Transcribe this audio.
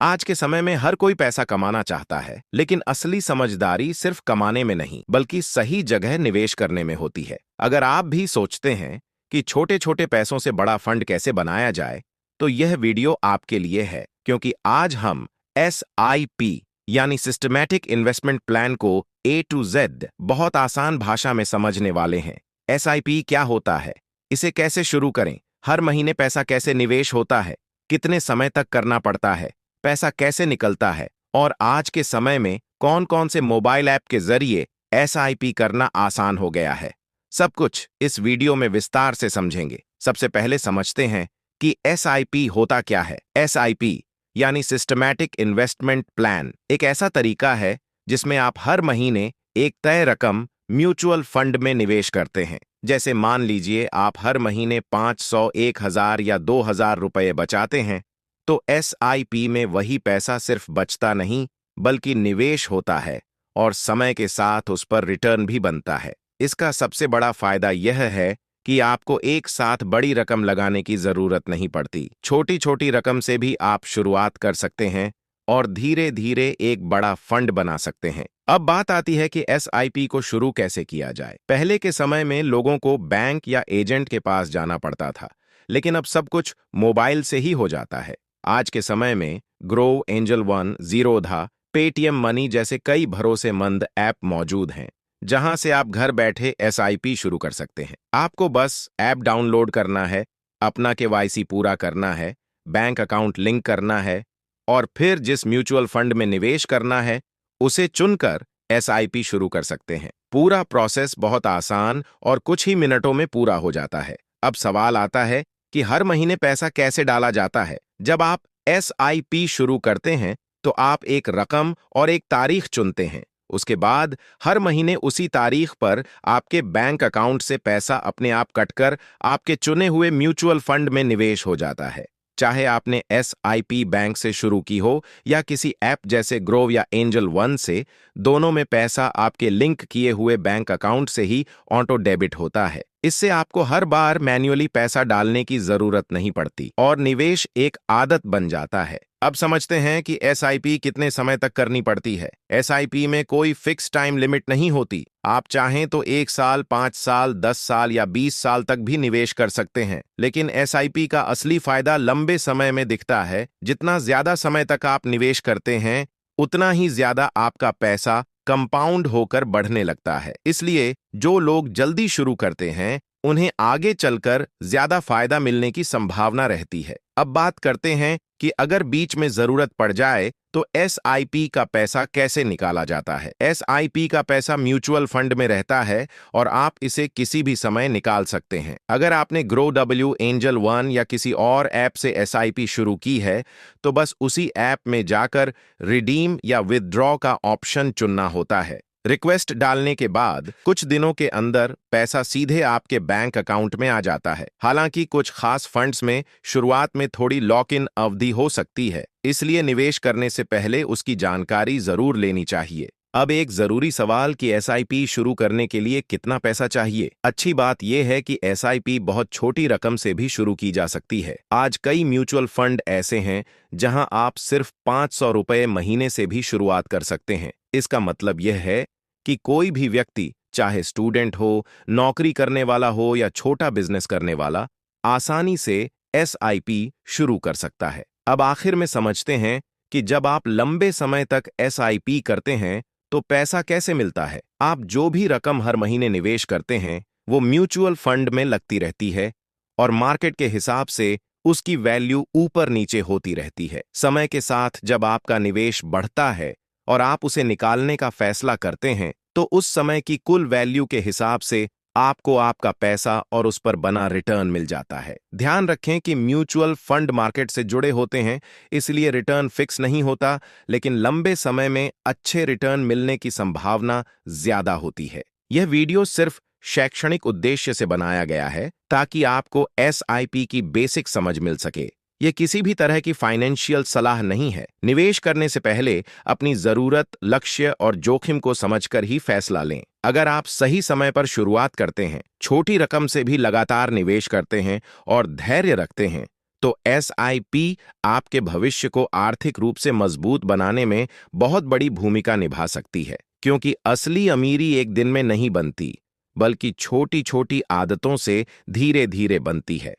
आज के समय में हर कोई पैसा कमाना चाहता है, लेकिन असली समझदारी सिर्फ कमाने में नहीं, बल्कि सही जगह निवेश करने में होती है। अगर आप भी सोचते हैं कि छोटे छोटे पैसों से बड़ा फंड कैसे बनाया जाए, तो यह वीडियो आपके लिए है, क्योंकि आज हम SIP यानी सिस्टमैटिक इन्वेस्टमेंट प्लान को A to Z बहुत आसान भाषा में समझने वाले हैं। SIP क्या होता है, इसे कैसे शुरू करें, हर महीने पैसा कैसे निवेश होता है, कितने समय तक करना पड़ता है, पैसा कैसे निकलता है और आज के समय में कौन कौन से मोबाइल ऐप के जरिए SIP करना आसान हो गया है, सब कुछ इस वीडियो में विस्तार से समझेंगे। सबसे पहले समझते हैं कि SIP होता क्या है। SIP यानी सिस्टमैटिक इन्वेस्टमेंट प्लान एक ऐसा तरीका है जिसमें आप हर महीने एक तय रकम म्यूचुअल फंड में निवेश करते हैं। जैसे मान लीजिए आप हर महीने 500, 1000 या 2000 रुपये बचाते हैं, तो SIP में वही पैसा सिर्फ बचता नहीं, बल्कि निवेश होता है और समय के साथ उस पर रिटर्न भी बनता है। इसका सबसे बड़ा फायदा यह है कि आपको एक साथ बड़ी रकम लगाने की जरूरत नहीं पड़ती। छोटी छोटी रकम से भी आप शुरुआत कर सकते हैं और धीरे धीरे एक बड़ा फंड बना सकते हैं। अब बात आती है कि SIP को शुरू कैसे किया जाए। पहले के समय में लोगों को बैंक या एजेंट के पास जाना पड़ता था, लेकिन अब सब कुछ मोबाइल से ही हो जाता है। आज के समय में grow, angel one, Zerodha, Paytm money जैसे कई भरोसेमंद ऐप मौजूद हैं, जहां से आप घर बैठे SIP शुरू कर सकते हैं। आपको बस ऐप डाउनलोड करना है, अपना KYC पूरा करना है, बैंक अकाउंट लिंक करना है और फिर जिस म्यूचुअल फंड में निवेश करना है उसे चुनकर SIP शुरू कर सकते हैं। पूरा प्रोसेस बहुत आसान और कुछ ही मिनटों में पूरा हो जाता है। अब सवाल आता है कि हर महीने पैसा कैसे डाला जाता है। जब आप SIP शुरू करते हैं तो आप एक रकम और एक तारीख चुनते हैं। उसके बाद हर महीने उसी तारीख पर आपके बैंक अकाउंट से पैसा अपने आप कटकर आपके चुने हुए म्यूचुअल फंड में निवेश हो जाता है। चाहे आपने SIP बैंक से शुरू की हो या किसी ऐप जैसे ग्रोव या एंजल वन से, दोनों में पैसा आपके लिंक किए हुए बैंक अकाउंट से ही ऑटो डेबिट होता है। इससे आपको हर बार मैन्युअली पैसा डालने की जरूरत नहीं पड़ती और निवेश एक आदत बन जाता है। अब समझते हैं कि SIP कितने समय तक करनी पड़ती है। SIP में कोई फिक्स टाइम लिमिट नहीं होती। आप चाहें तो 1 साल, 5 साल, 10 साल या 20 साल तक भी निवेश कर सकते हैं। लेकिन SIP का असली फायदा लंबे समय में दिखता है। जितना ज्यादा समय तक आप निवेश करते हैं, उतना ही ज्यादा आपका पैसा कंपाउंड होकर बढ़ने लगता है। इसलिए जो लोग जल्दी शुरू करते हैं, उन्हें आगे चलकर ज्यादा फायदा मिलने की संभावना रहती है। अब बात करते हैं कि अगर बीच में जरूरत पड़ जाए तो SIP का पैसा कैसे निकाला जाता है। SIP का पैसा म्यूचुअल फंड में रहता है और आप इसे किसी भी समय निकाल सकते हैं। अगर आपने GrowW, एंजल वन या किसी और ऐप से SIP शुरू की है, तो बस उसी ऐप में जाकर रिडीम या विथड्रॉ का ऑप्शन चुनना होता है। रिक्वेस्ट डालने के बाद कुछ दिनों के अंदर पैसा सीधे आपके बैंक अकाउंट में आ जाता है। हालांकि कुछ खास फंड्स में शुरुआत में थोड़ी लॉक इन अवधि हो सकती है, इसलिए निवेश करने से पहले उसकी जानकारी जरूर लेनी चाहिए। अब एक जरूरी सवाल कि SIP शुरू करने के लिए कितना पैसा चाहिए। अच्छी बात यह है कि SIP बहुत छोटी रकम से भी शुरू की जा सकती है। आज कई म्यूचुअल फंड ऐसे हैं जहां आप सिर्फ 500 रुपये महीने से भी शुरुआत कर सकते हैं। इसका मतलब यह है कि कोई भी व्यक्ति, चाहे स्टूडेंट हो, नौकरी करने वाला हो या छोटा बिजनेस करने वाला, आसानी से SIP शुरू कर सकता है। अब आखिर में समझते हैं कि जब आप लंबे समय तक SIP करते हैं तो पैसा कैसे मिलता है। आप जो भी रकम हर महीने निवेश करते हैं, वो म्यूचुअल फंड में लगती रहती है और मार्केट के हिसाब से उसकी वैल्यू ऊपर नीचे होती रहती है। समय के साथ जब आपका निवेश बढ़ता है और आप उसे निकालने का फैसला करते हैं, तो उस समय की कुल वैल्यू के हिसाब से आपको आपका पैसा और उस पर बना रिटर्न मिल जाता है। ध्यान रखें कि म्यूचुअल फंड मार्केट से जुड़े होते हैं, इसलिए रिटर्न फिक्स नहीं होता, लेकिन लंबे समय में अच्छे रिटर्न मिलने की संभावना ज्यादा होती है। यह वीडियो सिर्फ शैक्षणिक उद्देश्य से बनाया गया है ताकि आपको SIP की बेसिक समझ मिल सके। यह किसी भी तरह की फाइनेंशियल सलाह नहीं है। निवेश करने से पहले अपनी जरूरत, लक्ष्य और जोखिम को समझकर ही फैसला लें। अगर आप सही समय पर शुरुआत करते हैं, छोटी रकम से भी लगातार निवेश करते हैं और धैर्य रखते हैं, तो SIP आपके भविष्य को आर्थिक रूप से मजबूत बनाने में बहुत बड़ी भूमिका निभा सकती है, क्योंकि असली अमीरी एक दिन में नहीं बनती, बल्कि छोटी छोटी आदतों से धीरे धीरे बनती है।